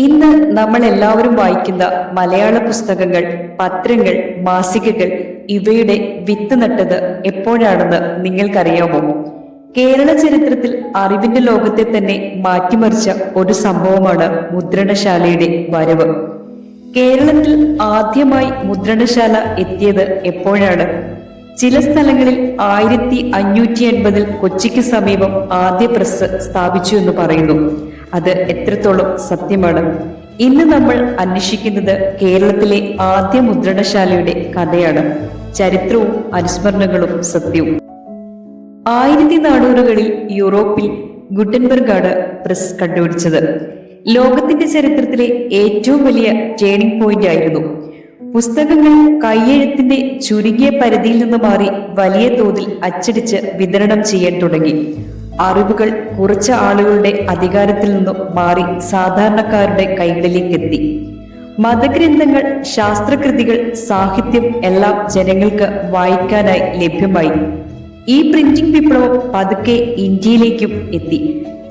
ഇന്ന് നമ്മൾ എല്ലാവരും വായിക്കുന്ന മലയാള പുസ്തകങ്ങൾ, പത്രങ്ങൾ, മാസികകൾ ഇവയുടെ വിത്ത് നട്ടത് എപ്പോഴാണെന്ന് നിങ്ങൾക്കറിയാമോ? കേരള ചരിത്രത്തിൽ അറിവിന്റെ ലോകത്തെ തന്നെ മാറ്റിമറിച്ച ഒരു സംഭവമാണ് മുദ്രണശാലയുടെ വരവ്. കേരളത്തിൽ ആദ്യമായി മുദ്രണശാല എത്തിയത് എപ്പോഴാണ്? ചില സ്ഥലങ്ങളിൽ 1580 കൊച്ചിക്ക് സമീപം ആദ്യ പ്രസ് സ്ഥാപിച്ചു എന്ന് പറയുന്നു. അത് എത്രത്തോളം സത്യമാണ്? ഇന്ന് നമ്മൾ അന്വേഷിക്കുന്നത് കേരളത്തിലെ ആദ്യ മുദ്രണശാലയുടെ കഥയാണ്. ചരിത്രവും അനുസ്മരണങ്ങളും സത്യവും. 1400കളിൽ യൂറോപ്പിൽ ഗുട്ടൻബർഗാണ് പ്രസ് കണ്ടുപിടിച്ചത്. ലോകത്തിന്റെ ചരിത്രത്തിലെ ഏറ്റവും വലിയ ടേണിംഗ് പോയിന്റ് ആയിരുന്നു. പുസ്തകങ്ങൾ കൈയെഴുത്തിന്റെ ചുരുങ്ങിയ പരിധിയിൽ നിന്ന് മാറി വലിയ തോതിൽ അച്ചടിച്ച് വിതരണം ചെയ്യാൻ തുടങ്ങി. അറിവുകൾ കുറച്ച് ആളുകളുടെ അധികാരത്തിൽ നിന്നും മാറി സാധാരണക്കാരുടെ കൈകളിലേക്ക് എത്തി. മതഗ്രന്ഥങ്ങൾ, ശാസ്ത്രകൃതികൾ, സാഹിത്യം എല്ലാം ജനങ്ങൾക്ക് വായിക്കാനായി ലഭ്യമായി. ഈ പ്രിന്റിംഗ് വിപ്ലവം പതുക്കെ ഇന്ത്യയിലേക്കും എത്തി.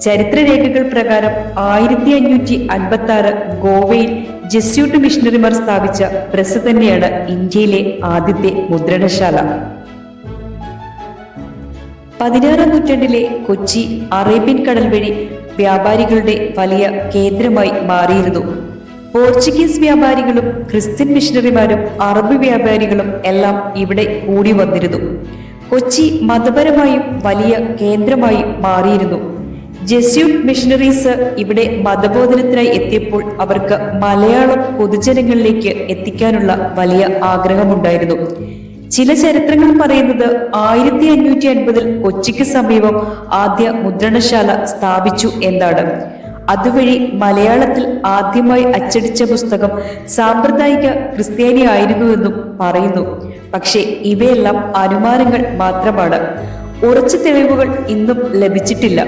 ചരിത്രരേഖകൾ പ്രകാരം 1556 ഗോവയിൽ ജെസ്യൂട്ട് മിഷണറിമാർ സ്ഥാപിച്ച പ്രസ് തന്നെയാണ് ഇന്ത്യയിലെ ആദ്യത്തെ മുദ്രണശാല. 16ാം നൂറ്റാണ്ടിലെ കൊച്ചി അറേബ്യൻ കടൽ വഴി വ്യാപാരികളുടെ വലിയ കേന്ദ്രമായി മാറിയിരുന്നു. പോർച്ചുഗീസ് വ്യാപാരികളും ക്രിസ്ത്യൻ മിഷണറിമാരും അറബ് വ്യാപാരികളും എല്ലാം ഇവിടെ കൂടി വന്നിരുന്നു. കൊച്ചി മതപരമായും വലിയ കേന്ദ്രമായി മാറിയിരുന്നു. ജെസ്യൂട്ട് മിഷണറീസ് ഇവിടെ മതബോധനത്തിനായി എത്തിയപ്പോൾ അവർക്ക് മലയാളം പൊതുജനങ്ങളിലേക്ക് എത്തിക്കാനുള്ള വലിയ ആഗ്രഹമുണ്ടായിരുന്നു. ചില ചരിത്രങ്ങൾ പറയുന്നത് 1550 കൊച്ചിക്ക് സമീപം ആദ്യ മുദ്രണശാല സ്ഥാപിച്ചു എന്നാണ്. അതുവഴി മലയാളത്തിൽ ആദ്യമായി അച്ചടിച്ച പുസ്തകം സാമ്പ്രദായിക ക്രിസ്ത്യാനി ആയിരുന്നുവെന്നും പറയുന്നു. പക്ഷേ ഇവയെല്ലാം അനുമാനങ്ങൾ മാത്രമാണ്. ഉറച്ച തെളിവുകൾ ഇന്നും ലഭിച്ചിട്ടില്ല.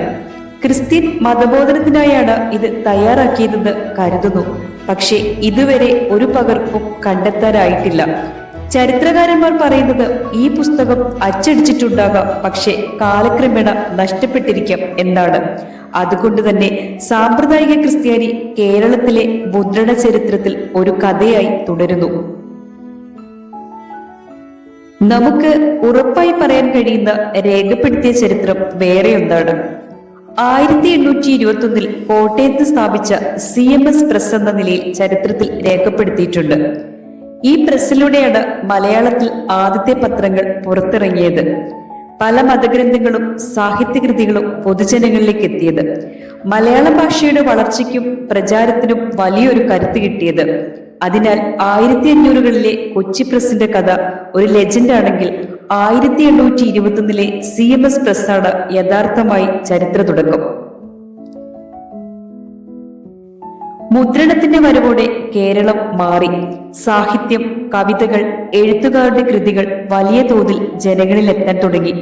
ക്രിസ്ത്യൻ മതബോധനത്തിനായാണ് ഇത് തയ്യാറാക്കിയതെന്ന് കരുതുന്നു. പക്ഷേ ഇതുവരെ ഒരു പകർപ്പും കണ്ടെത്താനായിട്ടില്ല. ചരിത്രകാരന്മാർ പറയുന്നത് ഈ പുസ്തകം അച്ചടിച്ചിട്ടുണ്ടാകാം, പക്ഷെ കാലക്രമേണ നഷ്ടപ്പെട്ടിരിക്കാം എന്നാണ്. അതുകൊണ്ട് തന്നെ സാമ്പ്രദായിക ക്രിസ്ത്യാനി കേരളത്തിലെ മുദ്രണ ചരിത്രത്തിൽ ഒരു കഥയായി തുടരുന്നു. നമുക്ക് ഉറപ്പായി പറയാൻ കഴിയുന്ന രേഖപ്പെടുത്തിയ ചരിത്രം വേറെയൊന്നാണ്. 1821 കോട്ടയത്ത് സ്ഥാപിച്ച CMS പ്രസ് എന്ന നിലയിൽ ചരിത്രത്തിൽ രേഖപ്പെടുത്തിയിട്ടുണ്ട്. ഈ പ്രസ്സിലൂടെയാണ് മലയാളത്തിൽ ആദ്യത്തെ പത്രങ്ങൾ പുറത്തിറങ്ങിയത്. പല മതഗ്രന്ഥങ്ങളും സാഹിത്യകൃതികളും പൊതുജനങ്ങളിലേക്ക് എത്തിയത്. മലയാള ഭാഷയുടെ വളർച്ചയ്ക്കും പ്രചാരത്തിനും വലിയൊരു കരുത്ത് കിട്ടിയത്. അതിനാൽ 1500കളിലെ കൊച്ചി പ്രസിന്റെ കഥ ഒരു ലെജൻഡ് ആണെങ്കിൽ 1821 CMS പ്രസ്സാണ് യഥാർത്ഥമായി ചരിത്ര തുടക്കം. മുദ്രണത്തിന്റെ വരവോടെ കേരളം മാറി. സാഹിത്യം, കവിതകൾ, എഴുത്തുകാരുടെ കൃതികൾ വലിയ തോതിൽ ജനങ്ങളിൽ എത്താൻ തുടങ്ങി.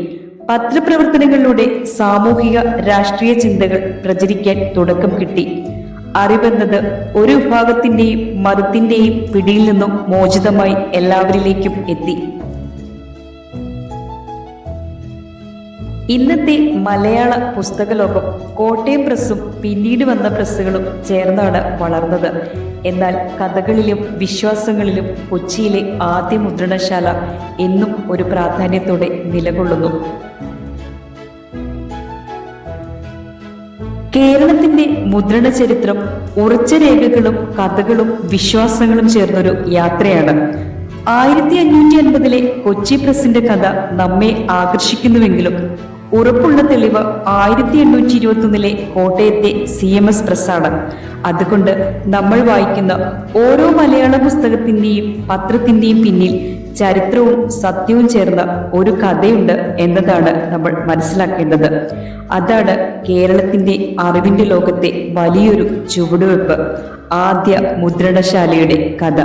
പത്രപ്രവർത്തനങ്ങളിലൂടെ സാമൂഹിക രാഷ്ട്രീയ ചിന്തകൾ പ്രചരിക്കാൻ തുടക്കം കിട്ടി. അറിവെന്നത് ഒരു വിഭാഗത്തിന്റെയും മതത്തിന്റെയും പിടിയിൽ നിന്നും മോചിതമായി എല്ലാവരിലേക്കും എത്തി. ഇന്നത്തെ മലയാള പുസ്തക ലോകം കോട്ടയം പ്രസ്സും പിന്നീട് വന്ന പ്രസ്സുകളും ചേർന്നാണ് വളർന്നത്. എന്നാൽ കഥകളിലും വിശ്വാസങ്ങളിലും കൊച്ചിയിലെ ആദ്യ മുദ്രണശാല എന്നും ഒരു പ്രാധാന്യത്തോടെ നിലകൊള്ളുന്നു. കേരളത്തിന്റെ മുദ്രണ ചരിത്രം ഉറച്ച രേഖകളും കഥകളും വിശ്വാസങ്ങളും ചേർന്നൊരു യാത്രയാണ്. 1550 കൊച്ചി പ്രസിന്റെ കഥ നമ്മെ ആകർഷിക്കുന്നുവെങ്കിലും ഉറപ്പുള്ള തെളിവ് 1821 കോട്ടയത്തെ CMS പ്രസ്സാണ്. അതുകൊണ്ട് നമ്മൾ വായിക്കുന്ന ഓരോ മലയാള പുസ്തകത്തിന്റെയും പത്രത്തിന്റെയും പിന്നിൽ ചരിത്രവും സത്യവും ചേർന്ന ഒരു കഥയുണ്ട് എന്നതാണ് നമ്മൾ മനസ്സിലാക്കേണ്ടത്. അതാണ് കേരളത്തിന്റെ അറിവിന്റെ ലോകത്തെ വലിയൊരു ചുവടുവെപ്പ്, ആദ്യ മുദ്രണശാലയുടെ കഥ.